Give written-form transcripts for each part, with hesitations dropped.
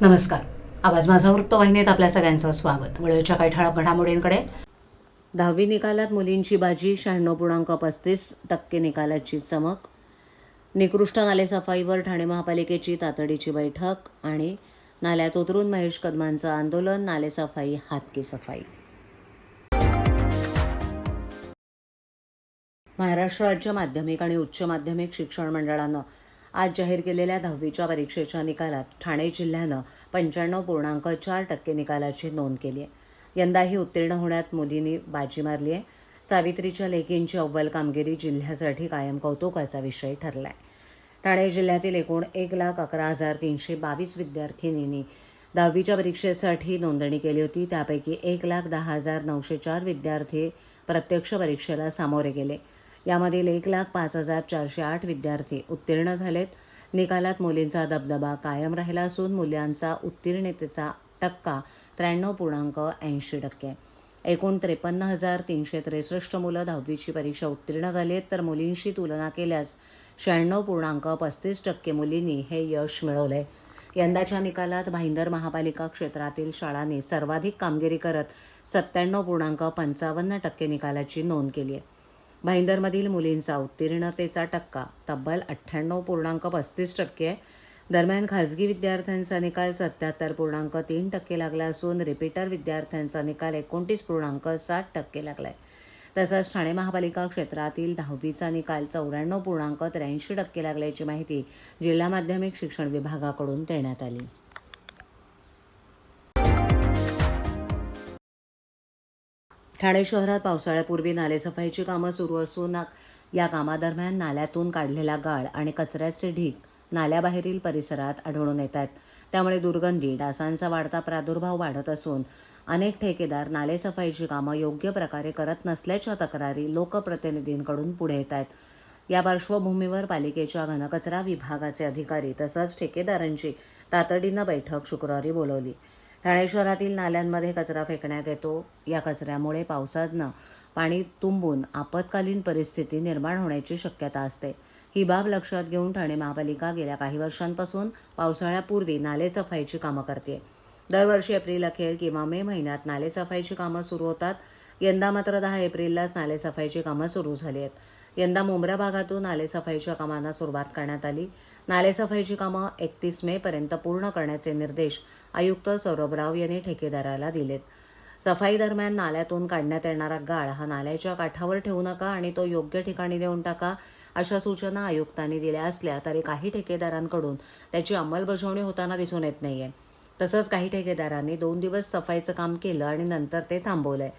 नमस्कार. आवाज माझा वृत्तवाहिनीत आपल्या सगळ्यांचं स्वागत. वेळेच्या काही ठळक घडामोडींकडे. 10वी निकालात मुलींची बाजी, 96.35% निकालाची चमक. निकृष्ट नालेसफाईवर ठाणे महापालिकेची तातडीची बैठक आणि नाल्यात उतरून महेश कदमांचं आंदोलन, नालेसफाई हातकी सफाई. महाराष्ट्र राज्य माध्यमिक आणि उच्च माध्यमिक शिक्षण मंडळानं आज जाहीर केलेल्या 10वीच्या परीक्षेच्या निकालात ठाणे जिल्ह्यानं 95.4% निकालाची नोंद केली आहे. यंदाही उत्तीर्ण होण्यात मुलींनी बाजी मारली आहे. सावित्रीच्या लेकींची अव्वल कामगिरी जिल्ह्यासाठी कायम कौतुकाचा विषय ठरला आहे. ठाणे जिल्ह्यातील एकूण 1,11,322 विद्यार्थिनींनी 10वीच्या परीक्षेसाठी नोंदणी केली होती. त्यापैकी 1,10,904 विद्यार्थी प्रत्यक्ष परीक्षेला सामोरे गेले. यामधील 1,05,408 विद्यार्थी उत्तीर्ण झालेत. निकालात मुलींचा दबदबा कायम राहिला असून मुलांचा उत्तीर्णतेचा टक्का 93.80%. एकूण 53,363 मुलं 10वीची परीक्षा उत्तीर्ण झाली आहेत, तर मुलींशी तुलना केल्यास 96.35% मुलींनी हे यश मिळवले. यंदाच्या निकालात भाईंदर महापालिका क्षेत्रातील शाळांनी सर्वाधिक कामगिरी करत 97.55% निकालाची नोंद केली आहे. भाईंदरमधील मुलींचा उत्तीर्णतेचा टक्का तब्बल 98.35% आहे. दरम्यान खाजगी विद्यार्थ्यांचा निकाल 77.3% लागला असून रिपीटर विद्यार्थ्यांचा निकाल 29.60% लागला आहे. तसंच ठाणे महापालिका क्षेत्रातील 10वीचा निकाल 94.83% लागल्याची माहिती जिल्हा माध्यमिक शिक्षण विभागाकडून देण्यात आली. ठाणे शहरात पावसाळ्यापूर्वी नालेसफाईची कामं सुरू असून या कामादरम्यान नाल्यातून काढलेला गाळ आणि कचऱ्याचे ढीग नाल्याबाहेरील परिसरात आढळून येत आहेत. त्यामुळे दुर्गंधी, डासांचा वाढता प्रादुर्भाव वाढत असून अनेक ठेकेदार नालेसफाईची कामं योग्य प्रकारे करत नसल्याच्या तक्रारी लोकप्रतिनिधींकडून पुढे येत आहेत. या पार्श्वभूमीवर पालिकेच्या घनकचरा विभागाचे अधिकारी तसंच ठेकेदारांची तातडीनं बैठक शुक्रवारी बोलावली. ठाणे शहरातील नाल्यांमध्ये कचरा फेकण्यात येतो. या कचऱ्यामुळे पावसानं पाणी तुंबून आपत्कालीन परिस्थिती निर्माण होण्याची शक्यता असते. ही बाब लक्षात घेऊन ठाणे महापालिका गेल्या काही वर्षांपासून पावसाळ्यापूर्वी नालेसफाईची कामं करते. दरवर्षी एप्रिल अखेर किंवा मे महिन्यात नालेसफाईची कामं सुरू होतात. यंदा मात्र 10 एप्रिललाच नालेसफाईची कामं सुरू झाली आहेत. यंदा मुंब्रा भागातून नालेसफाईच्या कामांना सुरुवात करण्यात आली. नालेसफाईची कामं 31 मेपर्यंत पूर्ण करण्याचे निर्देश आयुक्त सौरभ राव यांनी ठेकेदाराला दिलेत. सफाई दरम्यान नाल्यातून काढण्यात येणारा गाळ हा नाल्याच्या काठावर ठेवू नका आणि तो योग्य ठिकाणी नेऊन टाका, अशा सूचना आयुक्तांनी दिल्या असल्या तरी काही ठेकेदारांकडून त्याची अंमलबजावणी होताना दिसून येत नाहीये. तसंच काही ठेकेदारांनी 2 दिवस सफाईचं काम केलं आणि नंतर ते थांबवलंय.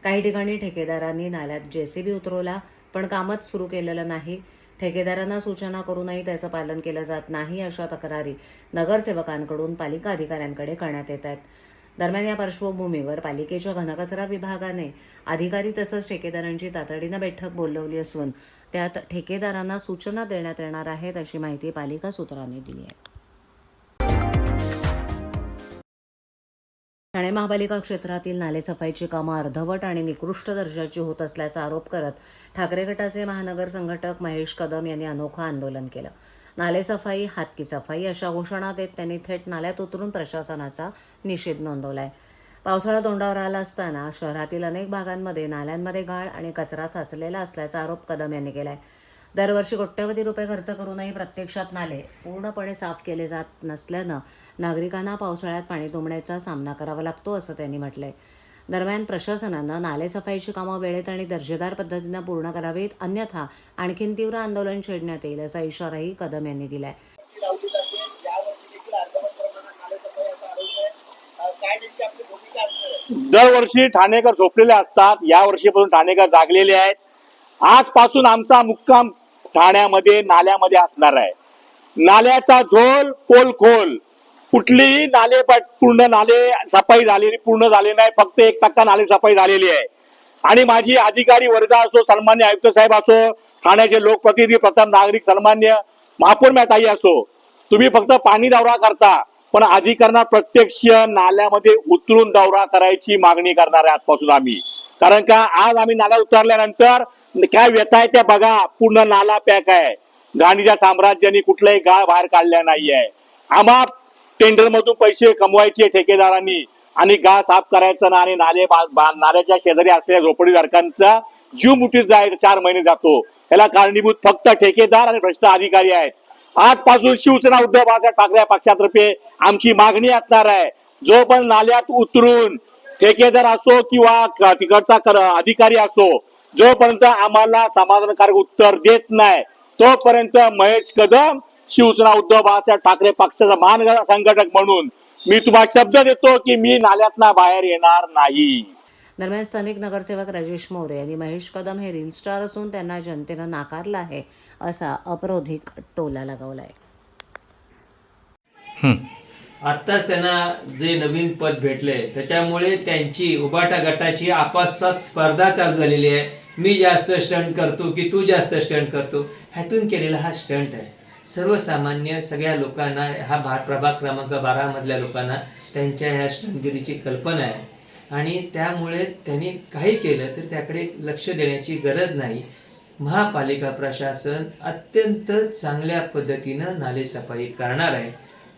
काही ठिकाणी ठेकेदारांनी नाल्यात JCB उतरवला पण कामच सुरू केलेलं नाही. ठेकेदारांना सूचना करूनही त्याचं पालन केलं जात नाही, अशा तक्रारी नगरसेवकांकडून पालिका अधिकाऱ्यांकडे करण्यात येत आहेत. दरम्यान या पार्श्वभूमीवर पालिकेच्या घनकचरा विभागाने अधिकारी तसंच ठेकेदारांची तातडीनं बैठक बोलावली असून त्यात ठेकेदारांना सूचना देण्यात येणार आहेत, अशी माहिती पालिका सूत्रांनी दिली आहे. ठाणे महापालिका क्षेत्रातील नालेसफाईची कामं अर्धवट आणि निकृष्ट दर्जाची होत असल्याचा आरोप करत ठाकरे गटाचे महानगर संघटक महेश कदम यांनी अनोखं आंदोलन केलं. नालेसफाई हातकी सफाई अशा घोषणा देत त्यांनी थेट नाल्यात उतरून प्रशासनाचा निषेध नोंदवलाय. पावसाळा तोंडावर आला असताना शहरातील अनेक भागांमध्ये नाल्यांमध्ये गाळ आणि कचरा साचलेला असल्याचा आरोप कदम यांनी केलाय. दरवर्षी कोट्यवधी रुपये खर्च करूनही प्रत्यक्षात नाले पूर्णपणे साफ केले जात नसल्यानं नागरिकांना पावसाळ्यात पाणी तुंबण्याचा सामना करावा लागतो, असं त्यांनी म्हटलंय. दरम्यान प्रशासनानं नालेसफाईची कामं वेळेत आणि दर्जेदार पद्धतीनं पूर्ण करावीत, अन्यथा आणखीन तीव्र आंदोलन छेडण्यात येईल, असा इशाराही कदम यांनी दिलाय. दरवर्षी ठाणेकर झोपलेले असतात, या वर्षीपासून ठाणेकर जागलेले आहेत. आजपासून आमचा मुक्काम ठाण्यामध्ये नाल्यामध्ये असणार आहे. नाल्याचा झोल पोल खोल, कुठलीही नाले पूर्ण नाले सफाई झालेली पूर्ण झाले नाही, फक्त 1% नाले सफाई झालेली आहे. आणि माझी अधिकारी वर्ग असो, सन्मान्य आयुक्त साहेब असो, ठाण्याचे लोकप्रतिनिधी, प्रथम नागरिक सन्मान्य महापौर मॅताई असो, तुम्ही फक्त पाणी दौरा करता, पण अधिकाऱ्यांना प्रत्यक्ष नाल्यामध्ये उतरून दौरा करायची मागणी करणार आहे आजपासून आम्ही. कारण का आज आम्ही नाला उतरल्यानंतर काय व्यथा आहे त्या बघा. पूर्ण नाला पॅक आहे. गांधीच्या साम्राज्याने कुठलाही गाळ बाहेर काढला नाहीये. आम्हा टेंडरमधून पैसे कमवायचे ठेकेदारांनी आणि गाळ साफ करायचं ना आणि नाल्याच्या शेजारी असलेल्या झोपडीधारकांचा जीव मुठीत जायला 4 महिने जातो. याला कारणीभूत फक्त ठेकेदार आणि भ्रष्ट अधिकारी आहेत. आजपासून शिवसेना उद्धव बाळासाहेब ठाकरे पक्षातर्फे आमची मागणी असणार आहे, जो पण नाल्यात उतरून ठेकेदार असो किंवा तिकडचा अधिकारी असो, जोपर्यंत आम्हाला समाधानकारक उत्तर देत नाही तोपर्यंत महेश कदम शिवसेना उद्धव बाळासाहेब ठाकरे पक्षाचा महान संघटक म्हणून मी तुम्हाला शब्द देतो की मी नाल्यातनं बाहेर येणार नाही. दरम्यान स्थानिक नगरसेवक राजेश मोरे यांनी महेश कदम हे रील स्टार असून त्यांना जनतेनं नाकारलं आहे असा अपरोधिक टोला लगावलाय. आत्ताच त्यांना जे नवीन पद भेटले त्याच्यामुळे त्यांची उबाटा गटाची आपापसात स्पर्धा चालू झालेली आहे. मी जास्त स्टंट करतो की तू जास्त स्टंट करतो, ह्यातून केलेला हा स्टंट आहे. सर्वसामान्य सगळ्या लोकांना हा प्रभाग क्रमांक 12 मधल्या लोकांना त्यांच्या ह्या स्टंटगिरीची कल्पना आहे आणि त्यामुळे त्यांनी काही केलं तर त्याकडे लक्ष देण्याची गरज नाही. महापालिका प्रशासन अत्यंत चांगल्या पद्धतीनं नालेसफाई करणार आहे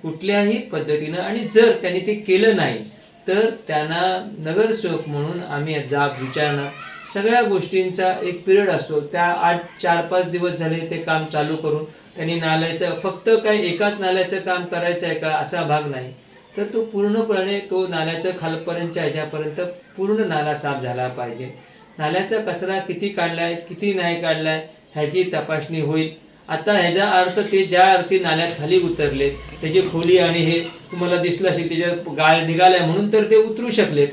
कुठल्याही पद्धतीनं, आणि जर त्यांनी ते केलं नाही तर त्यांना नगरसेवक म्हणून आम्ही जाब विचारणं, सगळ्या गोष्टींचा एक पिरियड असतो, त्या 4-5 दिवस झाले ते काम चालू करून त्यांनी नाल्याचं फक्त काही एकाच नाल्याचं काम करायचं आहे का असा भाग नाही, तर तो पूर्णपणे तो नाल्याचं खालपर्यंतच्या ह्याच्यापर्यंत पूर्ण नाला साफ झाला पाहिजे. नाल्याचा कचरा किती काढलाय किती नाही काढलाय ह्याची तपासणी होईल. आता ह्याचा अर्थ ते ज्या अर्थी नाल्यात खाली उतरले त्याची खोली आणि हे तुम्हाला दिसलं असेल त्याच्यात गाळ निघालाय म्हणून तर ते उतरू शकलेत.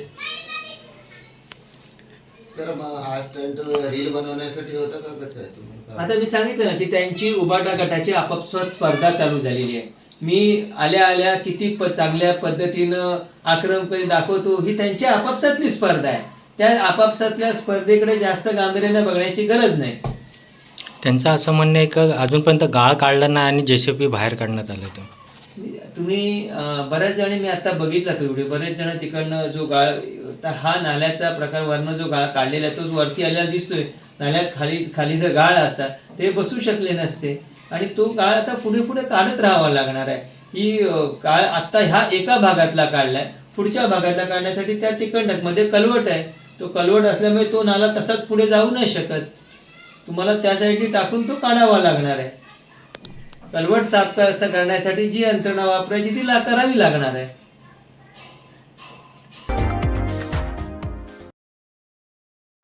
सर मग हा स्टंट रील बनवण्यासाठी होता का कसं आहे तुम्ही? आता मी सांगितलं ना की त्यांची उबाटा गटाची आपापसात स्पर्धा चालू झालेली आहे. मी आल्या आल्या किती चांगल्या पद्धतीनं आक्रमकपणे दाखवतो ही त्यांची आपापसातली स्पर्धा आहे. त्या आपापसातल्या स्पर्धेकडे जास्त गांभीर्याने बघण्याची गरज नाही. त्यांचं असं म्हणणं आहे की अजूनपर्यंत गाळ काढला नाही आणि JCB बाहेर काढण्यात आलं. तुम्ही बऱ्याच जणी मी आता बघितला तो व्हिडिओ, बरेच जण तिकडनं जो गाळ हा नाल्याचा प्रकार वरनं जो गाळ काढलेला आहे तो वरती आलेला दिसतोय. नाल्यात खाली जर गाळ असता ते बसू शकले नसते आणि तो गाळ आता पुढे पुढे काढत राहावा लागणार आहे. ही गाळ आता ह्या एका भागातला काढलाय, पुढच्या भागातला काढण्यासाठी त्या तिकडनं मध्ये कलवट आहे, तो कलवट असल्यामुळे तो नाला तसाच पुढे जाऊ नाही शकत. तुम्हाला त्या साईडनी टाकून तो काढावा लागणार आहे. कलवट साफ करण्यासाठी जी यंत्रणा वापरायची ती करावी लागणार आहे.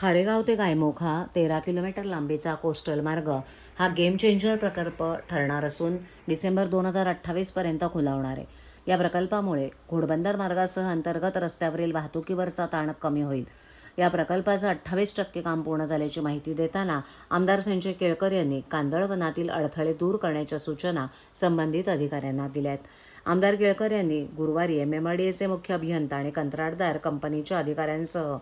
खारेगाव ते गायमुख हा 13 किलोमीटर लांबीचा कोस्टल मार्ग हा गेम चेंजर प्रकल्प ठरणार असून डिसेंबर 2028 पर्यंत खुला होणार आहे. या प्रकल्पामुळे घोडबंदर मार्गासह अंतर्गत रस्त्यावरील वाहतुकीवरचा ताण कमी होईल. या प्रकल्पाचं 28% काम पूर्ण झाल्याची माहिती देताना आमदार संजय केळकर यांनी कांदळवनातील अडथळे दूर करण्याच्या सूचना संबंधित अधिकाऱ्यांना दिल्या आहेत. आमदार केळकर यांनी गुरुवारी MMRDAचे मुख्य अभियंता आणि कंत्राटदार कंपनीच्या अधिकाऱ्यांसह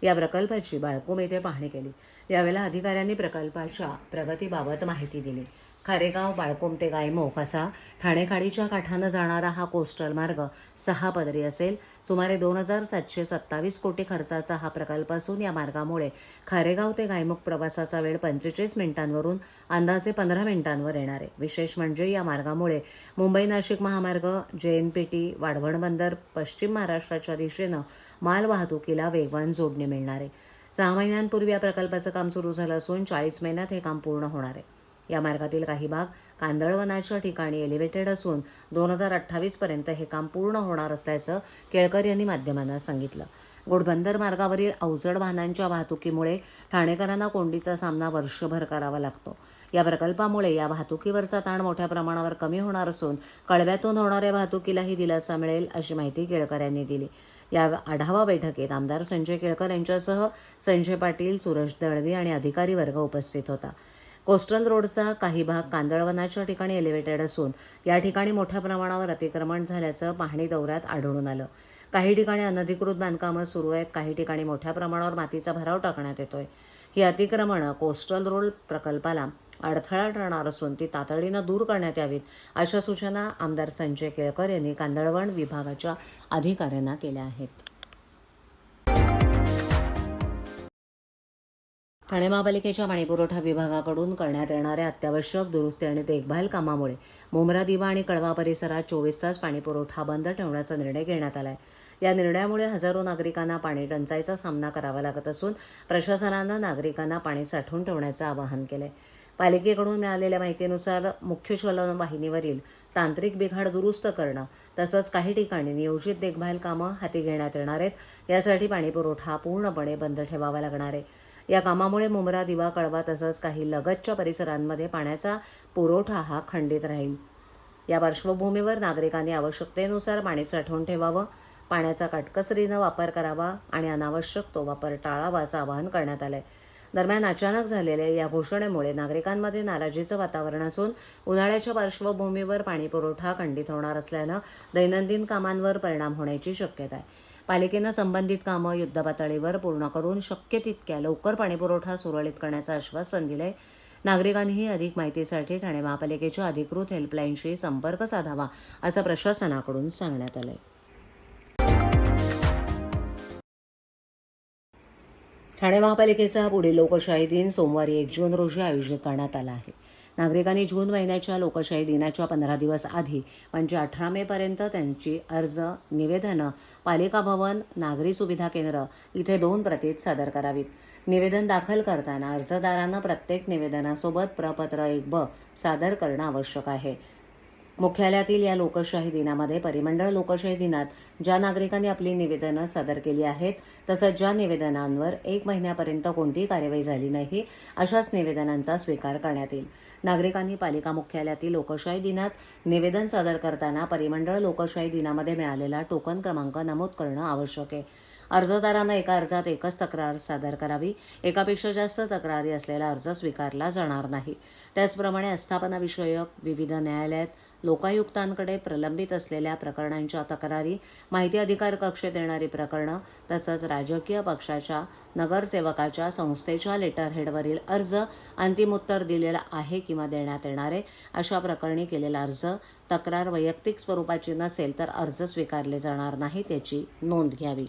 या प्रकल्पाची बाळकूम येथे पाहणी केली. यावेळेला अधिकाऱ्यांनी प्रकल्पाच्या प्रगतीबाबत माहिती दिली. खारेगाव बाळकूम ते गायमुख असा ठाणे खाडीच्या काठानं जाणारा हा कोस्टल मार्ग 6 पदरी असेल. सुमारे 2,727 कोटी खर्चाचा हा प्रकल्प असून या मार्गामुळे खारेगाव ते गायमुख प्रवासाचा वेळ 45 मिनिटांवरून अंदाजे 15 मिनिटांवर येणार आहे. विशेष म्हणजे या मार्गामुळे मुंबई नाशिक महामार्ग, JNPT, वाढवण बंदर, पश्चिम महाराष्ट्राच्या दिशेनं माल वाहतुकीला वेगवान जोडणी मिळणार आहे. 6 महिन्यांपूर्वी या प्रकल्पाचं काम सुरू झालं असून 40 महिन्यात हे काम पूर्ण होणार आहे. या मार्गातील काही भाग कांदळवनाच्या ठिकाणी एलिव्हेटेड असून 2028 पर्यंत हे काम पूर्ण होणार असल्याचं केळकर यांनी माध्यमांना सांगितलं. घोडबंदर मार्गावरील अवजड वाहनांच्या वाहतुकीमुळे ठाणेकरांना कोंडीचा सामना वर्षभर करावा लागतो. या प्रकल्पामुळे या वाहतुकीवरचा ताण मोठ्या प्रमाणावर कमी होणार असून कळव्यातून होणाऱ्या वाहतुकीलाही दिलासा मिळेल अशी माहिती केळकर यांनी दिली. या आढावा बैठकीत आमदार संजय केळकर यांच्यासह संजय पाटील, सूरज दळवी आणि अधिकारी वर्ग उपस्थित होता. कोस्टल रोडचा काही भाग कांदळवनाच्या ठिकाणी एलिव्हेटेड असून या ठिकाणी मोठ्या प्रमाणावर अतिक्रमण झाल्याचं पाहणी दौऱ्यात आढळून आलं. काही ठिकाणी अनधिकृत बांधकामं सुरू आहेत, काही ठिकाणी मोठ्या प्रमाणावर मातीचा भराव टाकण्यात येतोय. ही अतिक्रमणं कोस्टल रोड प्रकल्पाला अडथळा ठरणार असून ती तातडीनं दूर करण्यात यावीत अशा सूचना आमदार संजय केळकर यांनी कांदळवन विभागाच्या अधिकाऱ्यांना केल्या आहेत. ठाणे महापालिकेच्या पाणीपुरवठा विभागाकडून करण्यात येणाऱ्या अत्यावश्यक दुरुस्ती आणि देखभाल कामामुळे मुंब्रा दिवा आणि कळवा परिसरात 24 तास पाणीपुरवठा बंद ठेवण्याचा निर्णय घेण्यात आला आहे. या निर्णयामुळे हजारो नागरिकांना पाणी टंचाईचा सामना करावा लागत असून प्रशासनानं नागरिकांना पाणी साठवून ठेवण्याचं आवाहन केलं आहे. पालिकेकडून मिळालेल्या माहितीनुसार मुख्य ज्वलन वाहिनीवरील तांत्रिक बिघाड दुरुस्त करणं तसंच काही ठिकाणी नियोजित देखभाल कामं हाती घेण्यात येणार आहेत. यासाठी पाणीपुरवठा पूर्णपणे बंद ठेवावा लागणार आहे. या कामामुळे मुंब्रा दिवा कळवा तसंच काही लगतच्या परिसरांमध्ये पाण्याचा पुरवठा हा खंडित राहील. या पार्श्वभूमीवर नागरिकांनी आवश्यकतेनुसार पाणी साठवून ठेवावं, पाण्याचा काटकसरीनं वापर करावा आणि अनावश्यक तो वापर टाळावा असं आवाहन करण्यात आलंय. दरम्यान अचानक झालेल्या या घोषणेमुळे नागरिकांमध्ये नाराजीचं वातावरण असून उन्हाळ्याच्या पार्श्वभूमीवर पाणीपुरवठा खंडित होणार असल्यानं दैनंदिन कामांवर परिणाम होण्याची शक्यता आहे. पालिकेनं संबंधित कामं युद्धपातळीवर पूर्ण करून शक्य तितक्या लवकर पाणीपुरवठा सुरळीत करण्याचं आश्वासन दिलंय. नागरिकांनीही अधिक माहितीसाठी ठाणे महापालिकेच्या अधिकृत हेल्पलाईनशी संपर्क साधावा असं प्रशासनाकडून सांगण्यात आलंय. ठाणे महापालिकेचा पुढील लोकशाही दिन सोमवारी 1 जून रोजी आयोजित करण्यात आला आहे. नागरिकांनी जून महिन्याच्या लोकशाही दिनाच्या 15 दिवस आधी म्हणजे 18 मेपर्यंत त्यांची अर्ज निवेदनं पालिका भवन, नागरी सुविधा केंद्र इथे 2 प्रतीत सादर करावीत. निवेदन दाखल करताना अर्जदारांना प्रत्येक निवेदनासोबत प्रपत्र 1ब सादर करणं आवश्यक आहे. मुख्यालयातील या लोकशाही दिनामध्ये परिमंडळ लोकशाही दिनात ज्या नागरिकांनी आपली निवेदनं सादर केली आहेत तसंच ज्या निवेदनांवर 1 महिन्यापर्यंत कोणतीही कार्यवाही झाली नाही अशाच निवेदनांचा स्वीकार करण्यात येईल. नागरिकांनी पालिका मुख्यालयातील लोकशाही दिनात निवेदन सादर करताना परिमंडळ लोकशाही दिनामध्ये मिळालेला टोकन क्रमांक नमूद करणं आवश्यक आहे. अर्जदारांना एका अर्जात एकच तक्रार सादर करावी. एकापेक्षा जास्त तक्रारी असलेला अर्ज स्वीकारला जाणार नाही. त्याचप्रमाणे आस्थापनाविषयक विविध न्यायालयात लोकायुक्तांकडे प्रलंबित असलेल्या प्रकरणांच्या तक्रारी, माहिती अधिकार कक्षेत येणारी प्रकरणं तसंच राजकीय पक्षाच्या, नगरसेवकाच्या, संस्थेच्या लेटरहेडवरील अर्ज अंतिम उत्तर दिलेलं आहे किंवा देण्यात येणार आहे अशा प्रकरणी केलेला अर्ज तक्रार वैयक्तिक स्वरूपाची नसेल तर अर्ज स्वीकारले जाणार नाहीत याची नोंद घ्यावी.